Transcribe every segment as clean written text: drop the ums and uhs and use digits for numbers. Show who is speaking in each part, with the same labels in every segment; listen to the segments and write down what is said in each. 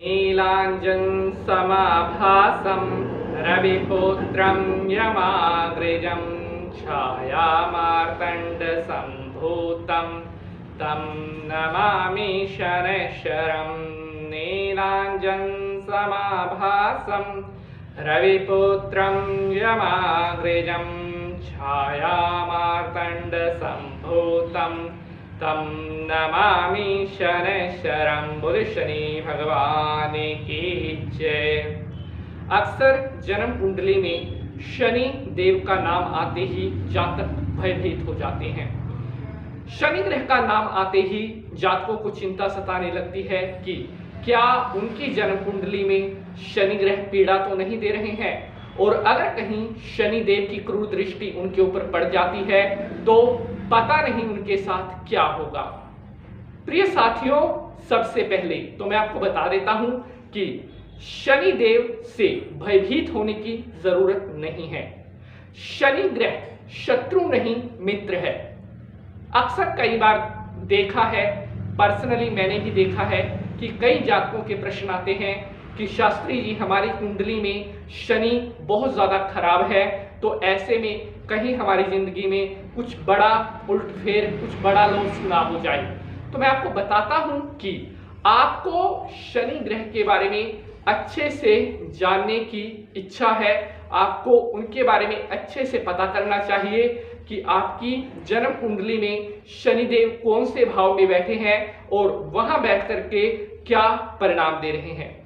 Speaker 1: नीलाञ्जन समाभासं रविपुत्रं यमाग्रजं छायामार्तण्डसम्भूतं तं नमामि शनैश्वरं। नीलाञ्जन समाभासं रविपुत्रं यमाग्रजं छायामार्तण्डसम्भूतं तम नमामि शनैश्वरं। बोले शनि भगवान की जय। अक्सर जन्म कुंडली में शनि देव का नाम आते ही जातक भयभीत हो जाते हैं। शनि ग्रह का नाम आते ही जातकों को चिंता सताने लगती है कि क्या उनकी जन्म कुंडली में शनि ग्रह पीड़ा तो नहीं दे रहे हैं, और अगर कहीं शनि देव की क्रूर दृष्टि उनके ऊपर पड़ जाती है तो पता नहीं उनके साथ क्या होगा। प्रिय साथियों, सबसे पहले तो मैं आपको बता देता हूं कि शनि देव से भयभीत होने की जरूरत नहीं है। शनि ग्रह शत्रु नहीं मित्र है। अक्सर कई बार देखा है, पर्सनली मैंने भी देखा है कि कई जातकों के प्रश्न आते हैं कि शास्त्री जी हमारी कुंडली में शनि बहुत ज्यादा खराब है, तो ऐसे में कहीं हमारी जिंदगी में कुछ बड़ा उलटफेर, कुछ बड़ा लॉस ना हो जाए। तो मैं आपको बताता हूं कि आपको शनि ग्रह के बारे में अच्छे से जानने की इच्छा है, आपको उनके बारे में अच्छे से पता करना चाहिए कि आपकी जन्म कुंडली में शनिदेव कौन से भाव में बैठे हैं और वहां बैठ करके क्या परिणाम दे रहे हैं।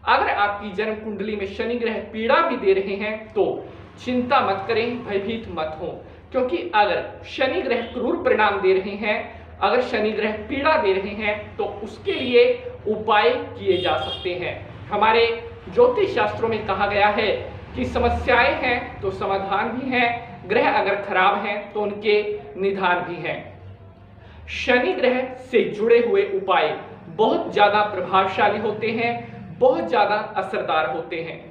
Speaker 1: अगर आपकी जन्म कुंडली में शनि ग्रह पीड़ा भी दे रहे हैं तो चिंता मत करें, भयभीत मत हो, क्योंकि अगर शनि ग्रह क्रूर परिणाम दे रहे हैं, अगर शनि ग्रह पीड़ा दे रहे हैं तो उसके लिए उपाय किए जा सकते हैं। हमारे ज्योतिष शास्त्रों में कहा गया है कि समस्याएं हैं तो समाधान भी है, ग्रह अगर खराब हैं तो उनके निदान भी हैं। शनि ग्रह से जुड़े हुए उपाय बहुत ज्यादा प्रभावशाली होते हैं, बहुत ज्यादा असरदार होते हैं।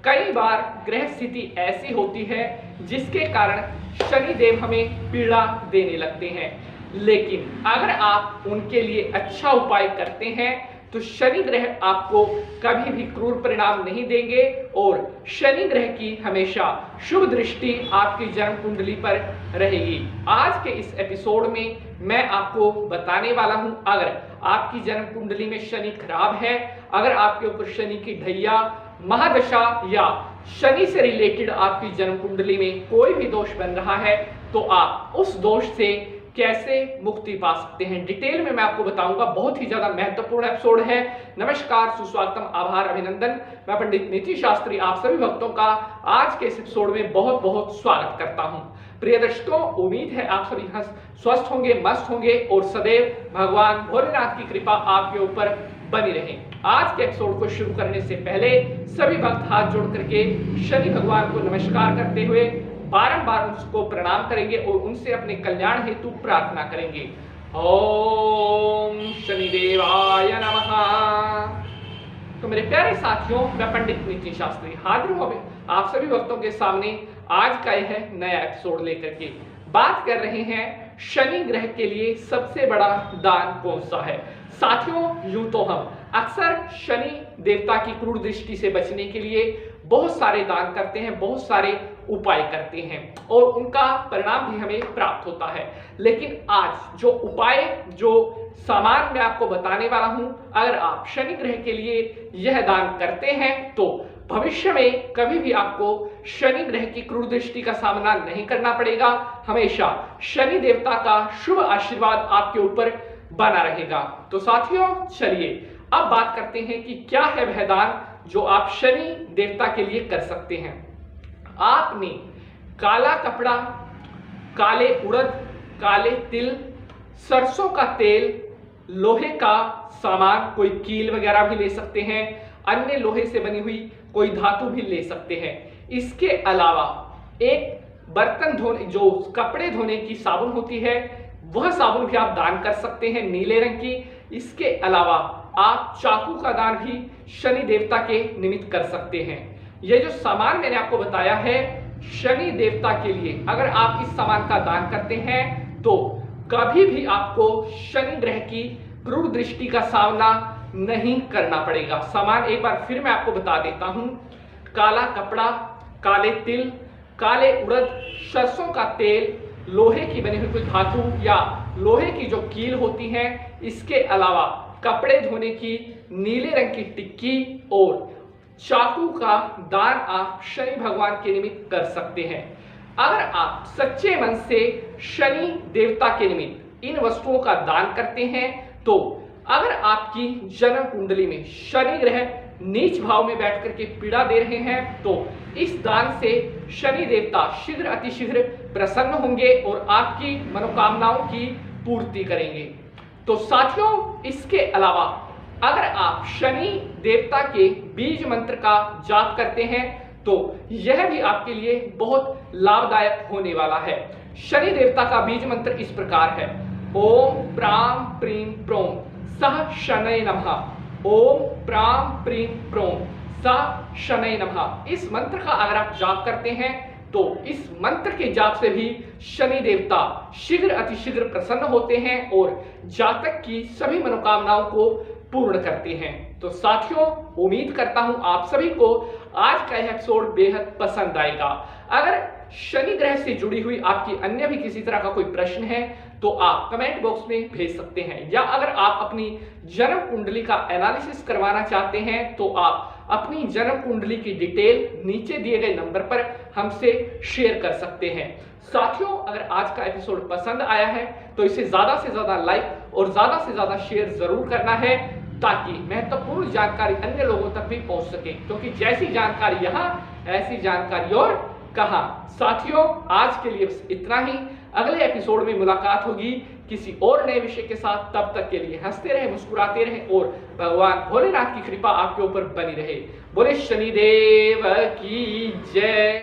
Speaker 1: कई बार ग्रह स्थिति ऐसी होती है जिसके कारण शनि देव हमें पीड़ा देने लगते हैं, लेकिन अगर आप उनके लिए अच्छा उपाय करते हैं तो शनि ग्रह आपको कभी भी क्रूर परिणाम नहीं देंगे और शनि ग्रह की हमेशा शुभ दृष्टि आपकी जन्म कुंडली पर रहेगी। आज के इस एपिसोड में मैं आपको बताने वाला हूं, अगर आपकी जन्म कुंडली में शनि खराब है, अगर आपके ऊपर शनि की ढैया, महादशा या शनि से रिलेटेड आपकी जन्म कुंडली में कोई भी दोष बन रहा है तो आप उस दोष से कैसे मुक्ति पा सकते हैं, डिटेल में मैं आपको बताऊंगा। बहुत ही ज्यादा महत्वपूर्ण एपिसोड है। नमस्कार, सुस्वागतम, आभार, अभिनंदन। मैं पंडित नीति शास्त्री आप सभी भक्तों का आज के इस एपिसोड में बहुत बहुत स्वागत करता हूं। प्रिय दर्शकों, उम्मीद है आप सभी स्वस्थ होंगे, मस्त होंगे और सदैव भगवान भोलेनाथ की कृपा आपके ऊपर बनी रहे। आज के एपिसोड को शुरू करने से पहले सभी भक्त हाथ जोड़ करके शनि भगवान को नमस्कार करते हुए बारंबार उसको प्रणाम करेंगे और उनसे अपने कल्याण हेतु प्रार्थना करेंगे। ओम शनिदेवाय नमः। तो मेरे प्यारे साथियों, मैं पंडित नीति शास्त्री हाजिर हूं आप सभी भक्तों के सामने आज का यह नया एपिसोड लेकर के। बात कर रहे हैं शनि ग्रह के लिए सबसे बड़ा दान कौन सा है। साथियों, यूं तो हम अक्सर शनि देवता की क्रूर दृष्टि से बचने के लिए बहुत सारे दान करते हैं, बहुत सारे उपाय करते हैं और उनका परिणाम भी हमें प्राप्त होता है। लेकिन आज जो उपाय, जो सामान मैं आपको बताने वाला हूं, अगर आप शनि ग्रह के लिए यह दान करते हैं तो भविष्य में कभी भी आपको शनि ग्रह की क्रूर दृष्टि का सामना नहीं करना पड़ेगा। हमेशा शनि देवता का शुभ आशीर्वाद आपके ऊपर बना रहेगा। तो साथियों, चलिए अब बात करते हैं कि क्या है वह दान जो आप शनि देवता के लिए कर सकते हैं। आपने काला कपड़ा, काले उड़द, काले तिल, सरसों का तेल, लोहे का सामान, कोई कील वगैरह भी ले सकते हैं, अन्य लोहे से बनी हुई कोई धातु भी ले सकते हैं। इसके अलावा एक बर्तन धोने, जो कपड़े धोने की साबुन होती है, वह साबुन भी आप दान कर सकते हैं, नीले रंग की। इसके अलावा आप चाकू का दान भी शनि देवता के निमित्त कर सकते हैं। यह जो सामान मैंने आपको बताया है शनि देवता के लिए, अगर आप इस सामान का दान करते हैं तो कभी भी आपको शनि ग्रह की क्रूर दृष्टि का सामना नहीं करना पड़ेगा। सामान एक बार फिर मैं आपको बता देता हूं। काला कपड़ा, काले तिल, काले उड़द, सरसों का तेल, लोहे की बनी हुई कोई धातु या लोहे की जो कील होती है, इसके अलावा कपड़े धोने की नीले रंग की टिक्की और चाकू का दान आप शनि भगवान के निमित्त कर सकते हैं। अगर आप सच्चे मन से शनि देवता के निमित्त इन वस्तुओं का दान करते हैं तो अगर आपकी जन्म कुंडली में शनि ग्रह नीच भाव में बैठ करके पीड़ा दे रहे हैं तो इस दान से शनि देवता शीघ्र अतिशीघ्र प्रसन्न होंगे और आपकी मनोकामनाओं की पूर्ति करेंगे। तो साथियों, इसके अलावा अगर आप शनि देवता के बीज मंत्र का जाप करते हैं तो यह भी आपके लिए बहुत लाभदायक होने वाला है। शनि देवता का बीज मंत्र इस प्रकार है, ओम प्राम प्रीम प्रोम सह शनये नमः। ओम प्राम प्रीम प्रोम सह शनये नमः। इस मंत्र का अगर आप जाप करते हैं तो इस मंत्र के जाप से भी शनि देवता शीघ्र अतिशीघ्र प्रसन्न होते हैं और जातक की सभी मनोकामनाओं को पूर्ण करते हैं। तो साथियों, उम्मीद करता हूं आप सभी को आज का यह एपिसोड बेहद पसंद आएगा। अगर शनि ग्रह से जुड़ी हुई आपकी अन्य भी किसी तरह का कोई प्रश्न है तो आप कमेंट बॉक्स में भेज सकते हैं, या अगर आप अपनी जन्म कुंडली का एनालिसिस करवाना चाहते हैं तो आप अपनी जन्म कुंडली की डिटेल नीचे दिए गए नंबर पर हमसे शेयर कर सकते हैं। साथियों, अगर आज का एपिसोड पसंद आया है तो इसे ज्यादा से ज्यादा लाइक और ज्यादा से ज्यादा शेयर जरूर करना है ताकि महत्वपूर्ण जानकारी अन्य लोगों तक भी पहुंच सके, क्योंकि जैसी जानकारी यहाँ ऐसी जानकारी और कहाँ। साथियों, आज के लिए बस इतना ही। अगले एपिसोड में मुलाकात होगी किसी और नए विषय के साथ। तब तक के लिए हंसते रहें, मुस्कुराते रहें और भगवान भोलेनाथ की कृपा आपके ऊपर बनी रहे। बोले शनिदेव की जय।